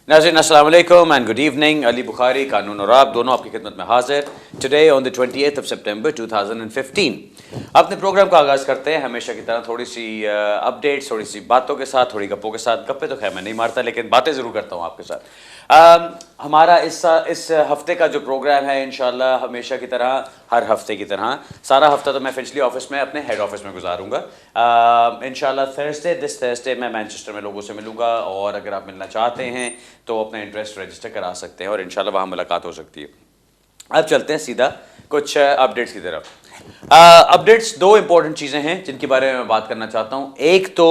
नाज़रीन अस्सलाम वालेकुम and good evening. Ali Bukhari, कानून और आप दोनों आपकी खिदमत में हाजिर। Today on the 28th of September 2015 अपने प्रोग्राम का आगाज़ करते हैं हमेशा की तरह थोड़ी सी अपडेट्स, थोड़ी सी बातों के साथ, थोड़ी गप्पों के साथ। गप्पे तो खैर मैं नहीं मारता, लेकिन बातें ज़रूर करता हूँ आपके साथ। हमारा इस हफ्ते का जो प्रोग्राम है इंशाल्लाह हमेशा की तरह, हर हफ्ते की तरह, सारा हफ्ता तो मैं फिंचली ऑफिस में अपने हेड ऑफिस में गुजारूंगा। इंशाल्लाह दिस थर्सडे मैं मैनचेस्टर में लोगों से मिलूंगा, और अगर आप मिलना चाहते हैं तो अपना इंटरेस्ट रजिस्टर करा सकते हैं और इंशाल्लाह वहाँ मुलाकात हो सकती है। अब चलते हैं सीधा कुछ अपडेट्स की तरफ। अपडेट्स, दो इंपॉर्टेंट चीज़ें हैं जिनके बारे में मैं बात करना चाहता हूँ। एक तो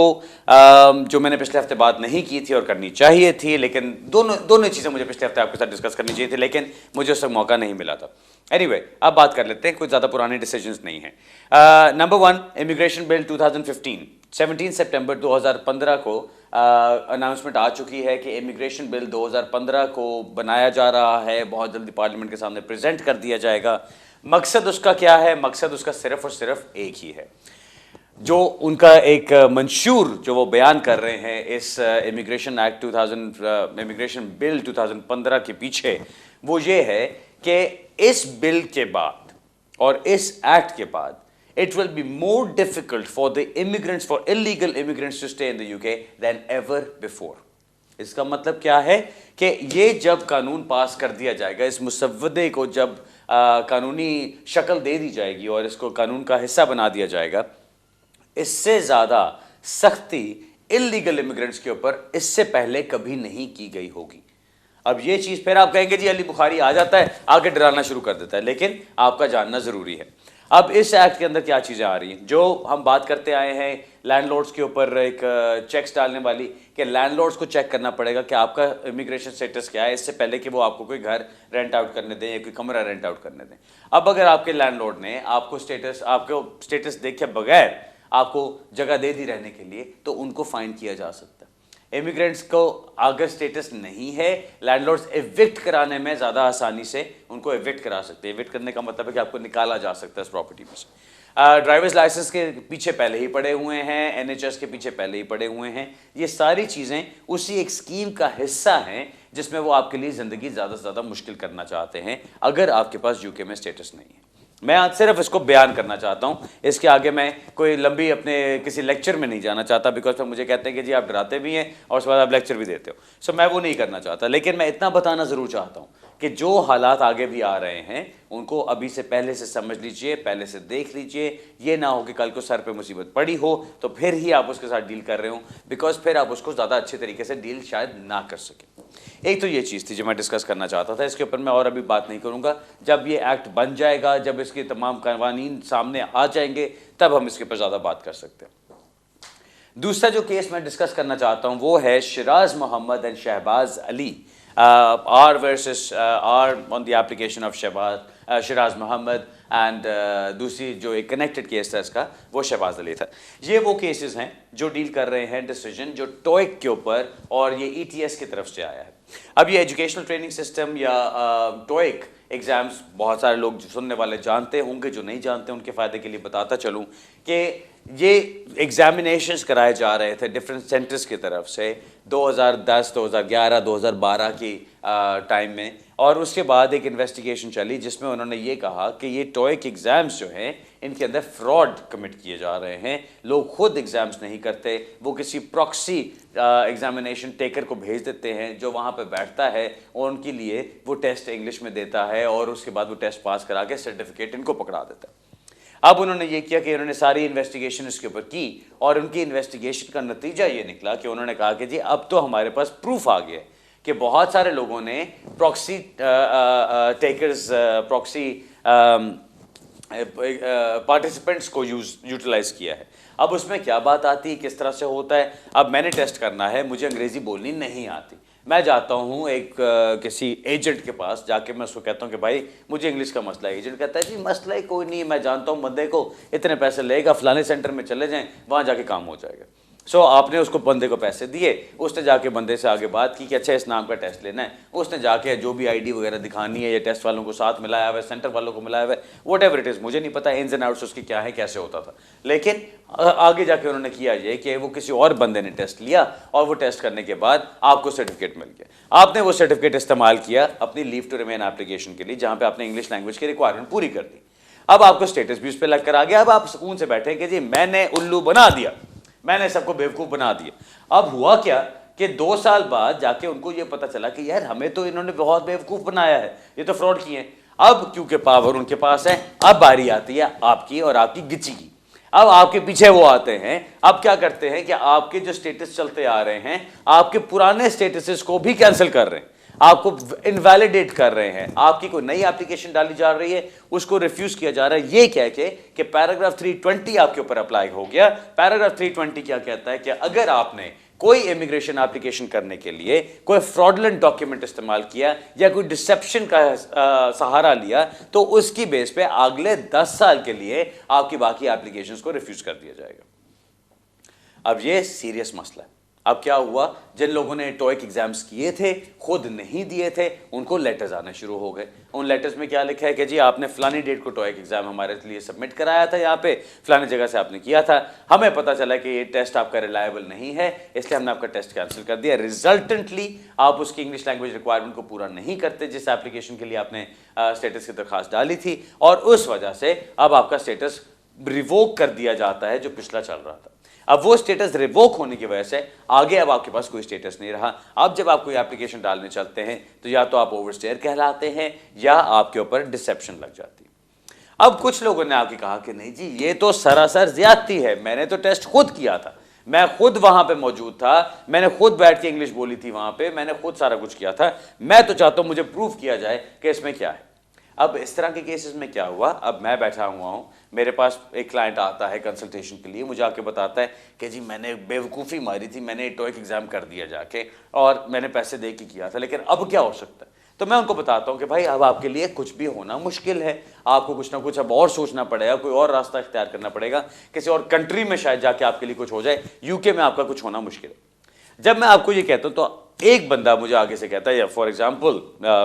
जो मैंने पिछले हफ्ते बात नहीं की थी और करनी चाहिए थी, लेकिन दोनों चीज़ें मुझे पिछले हफ्ते आपके साथ डिस्कस करनी चाहिए थी, लेकिन मुझे उसका मौका नहीं मिला था। एनीवे, अब बात कर लेते हैं, कुछ ज़्यादा पुराने डिसीजंस नहीं हैं। नंबर 1, इमिग्रेशन बिल 2015, 17 सितंबर 2015 को अनाउंसमेंट आ चुकी है कि इमिग्रेशन बिल 2015 को बनाया जा रहा है, बहुत जल्दी पार्लियामेंट के सामने प्रेजेंट कर दिया जाएगा। मकसद उसका क्या है? मकसद उसका सिर्फ और सिर्फ एक ही है, जो उनका एक मंशूर जो वो बयान कर रहे हैं इस इमिग्रेशन एक्ट 2000 इमिग्रेशन बिल 2015 के पीछे, वो ये है कि इस बिल के बाद और इस एक्ट के बाद it will be more difficult for the immigrants, for illegal immigrants to stay in the UK than ever before. इसका मतलब क्या है कि ये जब कानून पास कर दिया जाएगा, इस मुसव्वदे को जब कानूनी शक्ल दे दी जाएगी और इसको कानून का हिस्सा बना दिया जाएगा, इससे ज़्यादा सख्ती इलीगल इमिग्रेंट्स के ऊपर इससे पहले कभी नहीं की गई होगी। अब ये चीज़ फिर आप कहेंगे जी अली बुखारी आ जाता है, आके डराना शुरू कर देता है, लेकिन आपका जानना ज़रूरी है। अब इस एक्ट के अंदर क्या चीज़ें आ रही हैं, जो हम बात करते आए हैं लैंडलॉर्ड्स के ऊपर एक चेक्स डालने वाली, कि लैंडलॉर्ड्स को चेक करना पड़ेगा कि आपका इमिग्रेशन स्टेटस क्या है, इससे पहले कि वो आपको कोई घर रेंट आउट करने दें या कोई कमरा रेंट आउट करने दें। अब अगर आपके लैंडलॉर्ड ने आपको स्टेटस देखे बगैर आपको जगह दे दी रहने के लिए, तो उनको फाइन किया जा सकता है। इमिग्रेंट्स को अगर स्टेटस नहीं है, लैंडलॉर्ड्स एविक्ट कराने में ज़्यादा आसानी से उनको एविक्ट करा सकते हैं। एविक्ट करने का मतलब है कि आपको निकाला जा सकता है इस प्रॉपर्टी में से। ड्राइवर्स लाइसेंस के पीछे पहले ही पड़े हुए हैं, NHS के पीछे पहले ही पड़े हुए हैं। ये सारी चीज़ें उसी एक स्कीम का हिस्सा हैं जिसमें वो आपके लिए ज़िंदगी ज़्यादा से ज़्यादा मुश्किल करना चाहते हैं अगर आपके पास UK में स्टेटस नहीं है। मैं आज सिर्फ इसको बयान करना चाहता हूँ, इसके आगे मैं कोई लंबी अपने किसी लेक्चर में नहीं जाना चाहता, बिकॉज फिर मुझे कहते हैं कि जी आप डराते भी हैं और उसके बाद आप लेक्चर भी देते हो। सो मैं वो नहीं करना चाहता, लेकिन मैं इतना बताना ज़रूर चाहता हूँ कि जो हालात आगे भी आ रहे हैं उनको अभी से पहले से समझ लीजिए, पहले से देख लीजिए। ये ना हो कि कल को सर पे मुसीबत पड़ी हो तो फिर ही आप उसके साथ डील कर रहे हो, बिकॉज फिर आप उसको ज़्यादा अच्छे तरीके से डील शायद ना कर सकें। एक तो ये चीज़ थी जो मैं डिस्कस करना चाहता था, इसके ऊपर मैं और अभी बात नहीं करूँगा। जब ये एक्ट बन जाएगा, जब इसके तमाम कवानीन सामने आ जाएंगे, तब हम इसके ऊपर ज़्यादा बात कर सकते हैं। दूसरा जो केस मैं डिस्कस करना चाहता हूँ वो है Shiraz Mohammad and Shahbaz Ali, R versus R on the application of Shiraz Mohammad and दूसरी जो एक कनेक्टेड केस था इसका, वो शहबाज अली था। ये वो केसेस हैं जो डील कर रहे हैं डिसीजन जो टॉइक के ऊपर और ये ETS की तरफ से आया है। अब ये एजुकेशनल ट्रेनिंग सिस्टम या टॉइक एग्ज़ाम्स बहुत सारे लोग सुनने वाले जानते होंगे, जो नहीं जानते उनके फ़ायदे के लिए बताता चलूँ कि ये एग्जामिनेशंस कराए जा रहे थे डिफरेंट सेंटर्स की तरफ से 2010, 2011, 2012 की टाइम में, और उसके बाद एक इन्वेस्टिगेशन चली जिसमें उन्होंने ये कहा कि ये टॉइक एग्ज़ाम्स जो हैं इनके अंदर फ्रॉड कमिट किए जा रहे हैं। लोग खुद एग्ज़ाम्स नहीं करते, वो किसी प्रॉक्सी एग्जामिनेशन टेकर को भेज देते हैं जो वहाँ पे बैठता है और उनके लिए वो टेस्ट इंग्लिश में देता है और उसके बाद वो टेस्ट पास करा के सर्टिफिकेट इनको पकड़ा देता है। अब उन्होंने ये किया कि उन्होंने सारी इन्वेस्टिगेशन इसके ऊपर की और उनकी इन्वेस्टिगेशन का नतीजा ये निकला कि उन्होंने कहा कि जी अब तो हमारे पास प्रूफ आ गया कि बहुत सारे लोगों ने प्रॉक्सी टेकर्स, प्रॉक्सी पार्टिसिपेंट्स को यूटिलाइज किया है। अब उसमें क्या बात आती है, किस तरह से होता है? अब मैंने टेस्ट करना है, मुझे अंग्रेज़ी बोलनी नहीं आती, मैं जाता हूँ एक किसी एजेंट के पास, जाके मैं उसको कहता हूँ कि भाई मुझे इंग्लिश का मसला है। एजेंट कहता है जी मसला ही कोई नहीं, मैं जानता हूँ बंदे को, इतने पैसे लेगा, फलाने सेंटर में चले जाएं, वहाँ जाके काम हो जाएगा। सो आपने उसको बंदे को पैसे दिए, उसने जाके बंदे से आगे बात की कि अच्छा इस नाम का टेस्ट लेना है, उसने जाके जो भी आईडी वगैरह दिखानी है, ये टेस्ट वालों को साथ मिलाया हुआ है, सेंटर वालों को मिलाया हुआ है, वट एवर इट इज़, मुझे नहीं पता इन्स एंड आउट्स उसकी क्या है, कैसे होता था। लेकिन आगे जाके उन्होंने किया ये कि वो किसी और बंदे ने टेस्ट लिया और वो टेस्ट करने के बाद आपको सर्टिफिकेट मिल गया। आपने वो सर्टिफिकेट इस्तेमाल किया अपनी लीव टू रिमेन एप्लीकेशन के लिए, जहाँ पे आपने इंग्लिश लैंग्वेज की रिक्वायरमेंट पूरी कर दी। अब आपको स्टेटस भी उस पर लग कर आ गया। अब आप सुकून से बैठे कि जी मैंने उल्लू बना दिया, मैंने सबको बेवकूफ बना दिया। अब हुआ क्या कि 2 साल बाद जाके उनको ये पता चला कि यार हमें तो इन्होंने बहुत बेवकूफ बनाया है, ये तो फ्रॉड किए हैं। अब क्योंकि पावर उनके पास है, अब बारी आती है आपकी और आपकी गिची की। अब आपके पीछे वो आते हैं, अब क्या करते हैं कि आपके जो स्टेटस चलते आ रहे हैं, आपके पुराने स्टेटसेस को भी कैंसिल कर रहे हैं, आपको इनवैलिडेट कर रहे हैं, आपकी कोई नई एप्लीकेशन डाली जा रही है उसको रिफ्यूज किया जा रहा है, ये कह के कि पैराग्राफ 320 आपके ऊपर अप्लाई हो गया। पैराग्राफ 320 क्या कहता है कि अगर आपने कोई इमिग्रेशन एप्लीकेशन करने के लिए कोई फ्रॉडलेंट डॉक्यूमेंट इस्तेमाल किया या कोई डिसेप्शन का सहारा लिया, तो उसकी बेस पे अगले 10 साल के लिए आपकी बाकी एप्लीकेशंस को रिफ्यूज कर दिया जाएगा। अब ये सीरियस मसला है। अब क्या हुआ, जिन लोगों ने टॉइक एग्जाम्स किए थे, खुद नहीं दिए थे, उनको लेटर्स आने शुरू हो गए। उन लेटर्स में क्या लिखा है कि जी आपने फलानी डेट को टॉइक एग्जाम हमारे लिए सबमिट कराया था, यहाँ पे फलानी जगह से आपने किया था, हमें पता चला कि ये टेस्ट आपका रिलायबल नहीं है, इसलिए हमने आपका टेस्ट कैंसिल कर दिया। रिजल्टेंटली आप उसकी इंग्लिश लैंग्वेज रिक्वायरमेंट को पूरा नहीं करते जिस एप्लीकेशन के लिए आपने स्टेटस की दरखास्त डाली थी, और उस वजह से अब आपका स्टेटस रिवोक कर दिया जाता है जो पिछला चल रहा था। अब वो स्टेटस रिवोक होने की वजह से आगे अब आपके पास कोई स्टेटस नहीं रहा। अब जब आप कोई एप्लीकेशन डालने चलते हैं तो या तो आप ओवरस्टेयर कहलाते हैं या आपके ऊपर डिसेप्शन लग जाती है। अब कुछ लोगों ने आके कहा कि नहीं जी ये तो सरासर ज्यादती है, मैंने तो टेस्ट खुद किया था, मैं खुद वहां पे मौजूद था, मैंने खुद बैठ के इंग्लिश बोली थी वहां पे, मैंने खुद सारा कुछ किया था, मैं तो चाहता हूं मुझे प्रूफ किया जाए कि इसमें क्या है। अब इस तरह के केसेस में क्या हुआ, अब मैं बैठा हुआ हूँ, मेरे पास एक क्लाइंट आता है कंसल्टेशन के लिए, मुझे आके बताता है कि जी मैंने बेवकूफ़ी मारी थी, मैंने टॉइक एग्जाम कर दिया जाके और मैंने पैसे दे के किया था, लेकिन अब क्या हो सकता है। तो मैं उनको बताता हूँ कि भाई अब आपके लिए कुछ भी होना मुश्किल है, आपको कुछ ना कुछ अब और सोचना पड़ेगा, कोई और रास्ता इख्तियार करना पड़ेगा, किसी और कंट्री में शायद जाके आपके लिए कुछ हो जाए, यूके में आपका कुछ होना मुश्किल है। जब मैं आपको ये कहता हूँ तो एक बंदा मुझे आगे से कहता है, या फॉर एग्जाम्पल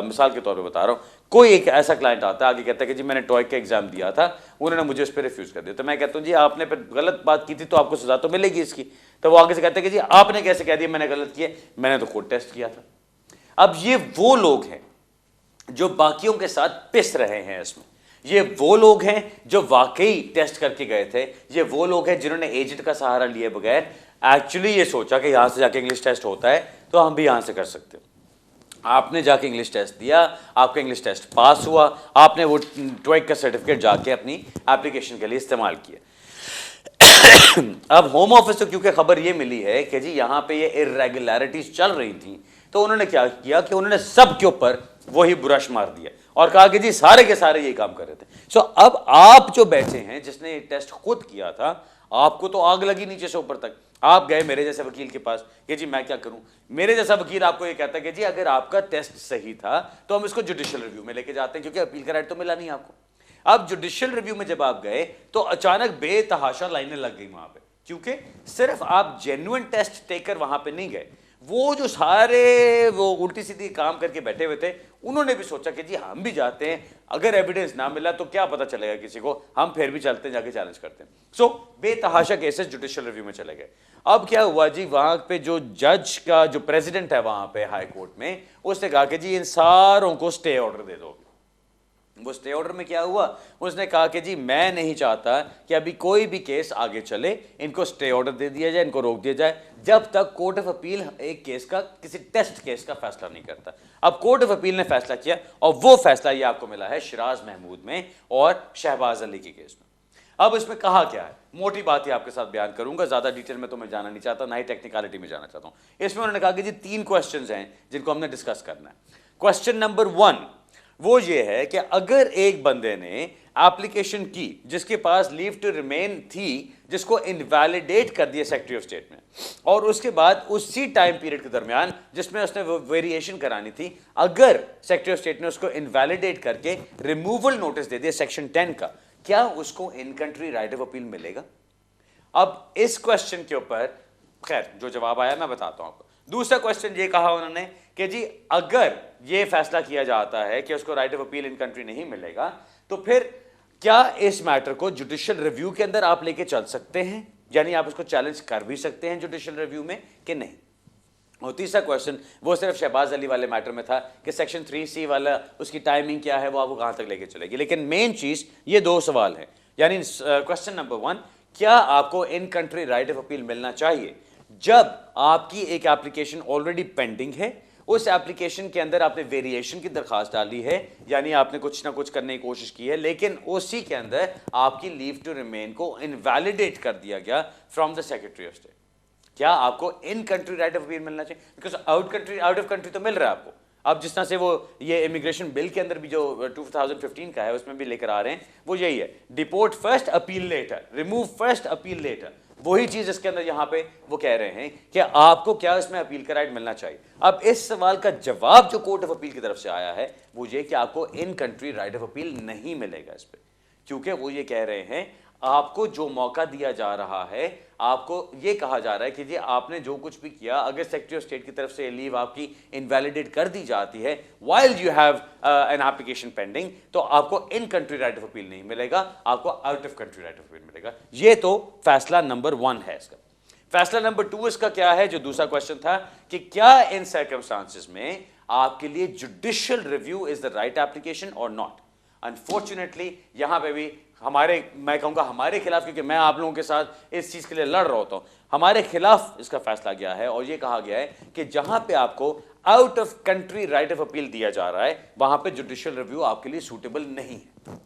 मिसाल के तौर पर बता रहा हूँ, कोई एक ऐसा क्लाइंट आता है आगे कहता है कि जी मैंने टॉइक का एग्जाम दिया था, उन्होंने मुझे उस पर रिफ्यूज कर दिया। तो मैं कहता हूँ जी आपने फिर गलत बात की थी तो आपको सजा तो मिलेगी इसकी। तो वो आगे से कहते हैं कि जी आपने कैसे कह दिया मैंने गलत किया, मैंने तो खुद टेस्ट किया था। अब ये वो लोग हैं जो बाकियों के साथ पिस रहे हैं इसमें, ये वो लोग हैं जो वाकई टेस्ट करके गए थे, ये वो लोग हैं जिन्होंने एजेंट का सहारा लिए बगैर एक्चुअली ये सोचा कि यहां से जाके इंग्लिश टेस्ट होता है तो हम भी यहां से कर सकते हैं। आपने जाके इंग्लिश टेस्ट दिया, आपका इंग्लिश टेस्ट पास हुआ, आपने वो टॉइक का सर्टिफिकेट जाके अपनी एप्लीकेशन के लिए इस्तेमाल किया। अब होम ऑफिस को क्योंकि खबर ये मिली है कि जी यहाँ पे ये इरेगुलरिटीज चल रही थी, तो उन्होंने क्या किया कि उन्होंने सब के ऊपर वही ब्रश मार दिया और कहा कि जी सारे के सारे यही काम कर रहे थे। सो अब आप जो बैठे हैं जिसने टेस्ट खुद किया था, आपको तो आग लगी नीचे से ऊपर तक। आप गए मेरे जैसे वकील के पास कि जी मैं क्या करूं, मेरे जैसा वकील आपको ये कहता है कि जी अगर आपका टेस्ट सही था तो हम इसको जुडिशियल रिव्यू में लेके जाते हैं, क्योंकि अपील का राइट तो मिला नहीं आपको। अब जुडिशियल रिव्यू में जब आप गए तो अचानक बेतहाशा लाइनें लग गई वहां पे, क्योंकि सिर्फ आप जेन्युइन टेस्ट टेकर वहां पे नहीं गए, वो जो सारे वो उल्टी सीधी काम करके बैठे हुए थे उन्होंने भी सोचा कि जी हम भी जाते हैं, अगर एविडेंस ना मिला तो क्या पता चलेगा किसी को, हम फिर भी चलते हैं जाके चैलेंज करते हैं। सो बेतहाशा केसेस जुडिशियल रिव्यू में चले गए। अब क्या हुआ जी, वहां पे जो जज का जो प्रेसिडेंट है वहां पे हाई कोर्ट में, उसने कहा कि जी इन सारों को स्टे ऑर्डर दे दो। वो स्टे ऑर्डर में क्या हुआ, उसने कहा कि जी मैं नहीं चाहता कि अभी कोई भी केस आगे चले, इनको स्टे ऑर्डर दे दिया जाए, इनको रोक दिया जाए जब तक कोर्ट ऑफ अपील एक केस का, किसी टेस्ट केस का फैसला नहीं करता। अब कोर्ट ऑफ अपील ने फैसला किया और वो फैसला ये आपको मिला है शिराज महमूद में और शहबाज अली के केस में। अब इसमें कहा क्या है, मोटी बात ही आपके साथ बयान करूंगा, ज्यादा डिटेल में तो मैं जाना नहीं चाहता, ना ही टेक्निकलिटी में जाना चाहता हूं। इसमें उन्होंने कहा कि जी 3 क्वेश्चंस हैं जिनको हमने डिस्कस करना है। क्वेश्चन नंबर 1 वो ये है कि अगर एक बंदे ने एप्लीकेशन की जिसके पास लीव टू रिमेन थी, जिसको इनवैलिडेट कर दिया सेक्रेटरी ऑफ स्टेट ने, और उसके बाद उसी टाइम पीरियड के दरमियान जिसमें उसने वेरिएशन करानी थी, अगर सेक्रेटरी ऑफ स्टेट ने उसको इनवैलिडेट करके रिमूवल नोटिस दे दिया सेक्शन 10 का, क्या उसको in country right of appeal मिलेगा? अब इस क्वेश्चन के ऊपर खैर जो जवाब आया मैं बताता हूं आपको। दूसरा क्वेश्चन ये कहा उन्होंने कि जी अगर ये फैसला किया जाता है कि उसको right of appeal in country नहीं मिलेगा तो फिर क्या इस मैटर को जुडिशियल रिव्यू के अंदर आप लेके चल सकते हैं, यानी आप उसको चैलेंज कर भी सकते हैं जुडिशियल रिव्यू में कि नहीं। और तीसरा क्वेश्चन वो सिर्फ शहबाज अली वाले मैटर में था कि सेक्शन 3C वाला उसकी टाइमिंग क्या है, वो आपको कहां तक लेके चलेगी, लेकिन मेन चीज ये दो सवाल है। यानी क्वेश्चन नंबर 1, क्या आपको in country right of appeal मिलना चाहिए जब आपकी एक एप्लीकेशन ऑलरेडी पेंडिंग है, उस एप्लीकेशन के अंदर आपने वेरिएशन की दरखास्त डाली है, यानी आपने कुछ ना कुछ करने की कोशिश की है, लेकिन उसी के अंदर आपकी लीव टू रिमेन को इनवैलिडेट कर दिया गया from the secretary of state. क्या आपको in country right of appeal मिलना चाहिए? बिकॉज आउट ऑफ कंट्री तो मिल रहा है आपको। अब जिस तरह से वो ये इमिग्रेशन बिल के अंदर भी जो 2015 का है उसमें भी लेकर आ रहे हैं, वो यही है, deport first appeal letter, remove first appeal letter. वही चीज इसके अंदर यहां पे वो कह रहे हैं कि आपको क्या इसमें अपील का राइट मिलना चाहिए। अब इस सवाल का जवाब जो कोर्ट ऑफ अपील की तरफ से आया है वो ये कि आपको in country right of appeal नहीं मिलेगा इस पर, क्योंकि वो ये कह रहे हैं आपको जो मौका दिया जा रहा है, आपको ये कहा जा रहा है कि जी आपने जो कुछ भी किया, अगर सेक्रेटरी ऑफ स्टेट की तरफ से लीव आपकी इनवैलिडेट कर दी जाती है while you have an application pending, तो आपको in country right of appeal नहीं मिलेगा, आपको out of country right of appeal मिलेगा। ये तो फैसला नंबर 1 है इसका। फैसला नंबर 2 इसका क्या है, जो दूसरा क्वेश्चन था कि क्या इन सर्कमस्टांसेस में आपके लिए judicial review is the right application और नॉट। अनफॉर्चुनेटली यहां पे भी मैं कहूंगा हमारे खिलाफ, क्योंकि मैं आप लोगों के साथ इस चीज के लिए लड़ रहा होता हूं, हमारे खिलाफ इसका फैसला गया है और यह कहा गया है कि जहां पे आपको out of country right of appeal दिया जा रहा है वहां पे जुडिशियल रिव्यू आपके लिए सूटेबल नहीं है।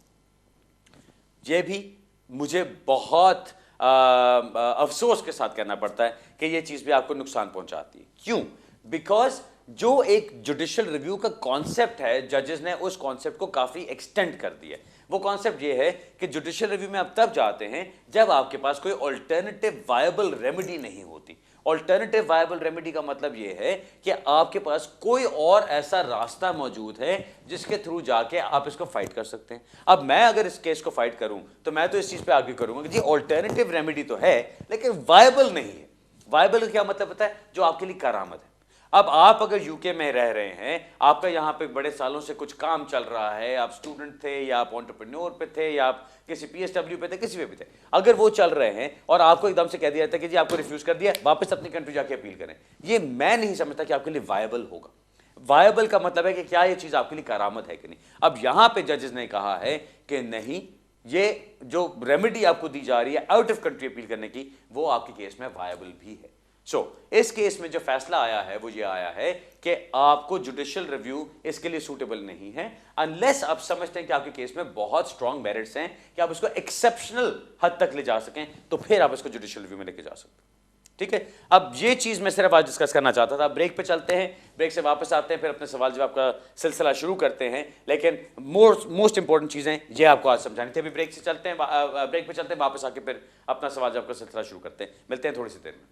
यह भी मुझे बहुत अफसोस के साथ कहना पड़ता है कि यह चीज भी आपको नुकसान पहुंचाती है। क्यों? बिकॉज जो एक जुडिशियल रिव्यू का कॉन्सेप्ट है, जजेस ने उस कॉन्सेप्ट को काफी एक्सटेंड कर दिया। वो कॉन्सेप्ट ये है कि जुडिशियल रिव्यू में आप तब जाते हैं जब आपके पास कोई ऑल्टरनेटिव वायबल रेमेडी नहीं होती। ऑल्टरनेटिव वायबल रेमेडी का मतलब ये है कि आपके पास कोई और ऐसा रास्ता मौजूद है जिसके थ्रू जाके आप इसको फाइट कर सकते हैं। अब मैं अगर इस केस को फाइट करूं तो मैं तो इस चीज पे आगे करूंगा कि जी ऑल्टरनेटिव रेमेडी तो है लेकिन वायबल नहीं है। वायबल का क्या मतलब पता है? जो आपके लिए करामत है। अब आप अगर यूके में रह रहे हैं, आपका यहां पे बड़े सालों से कुछ काम चल रहा है, आप स्टूडेंट थे या आप एंटरप्रेन्योर पे थे या आप किसी पीएसडब्ल्यू पे थे, किसी पे भी थे, अगर वो चल रहे हैं और आपको एकदम से कह दिया जाता है कि जी आपको रिफ्यूज कर दिया, वापस अपनी कंट्री जाके अपील करें, ये मैं नहीं समझता कि आपके लिए वायबल होगा। वायबल का मतलब है कि क्या ये चीज आपके लिए करामत है कि नहीं। अब यहां पे जजेस ने कहा है कि नहीं, ये जो रेमेडी आपको दी जा रही है आउट ऑफ कंट्री अपील करने की, वो आपके केस में वायबल भी है। इस केस में जो फैसला आया है वो ये आया है कि आपको जुडिशियल रिव्यू इसके लिए सूटेबल नहीं है, अनलेस आप समझते हैं कि आपके केस में बहुत स्ट्रांग मेरिट्स हैं कि आप उसको एक्सेप्शनल हद तक ले जा सकें, तो फिर आप इसको जुडिशियल रिव्यू में लेके जा सकते हैं। ठीक है, अब ये चीज मैं सिर्फ आज डिस्कस करना चाहता था। ब्रेक पे चलते हैं, ब्रेक से वापस आते हैं, फिर अपने सवाल जवाब का सिलसिला शुरू करते हैं, लेकिन मोस्ट इंपॉर्टेंट चीजें ये आपको आज समझानी थी। अभी ब्रेक से चलते हैं, ब्रेक पे चलते हैं, वापस आके फिर अपना सवाल जवाब का सिलसिला शुरू करते हैं। मिलते हैं थोड़ी सी देर में।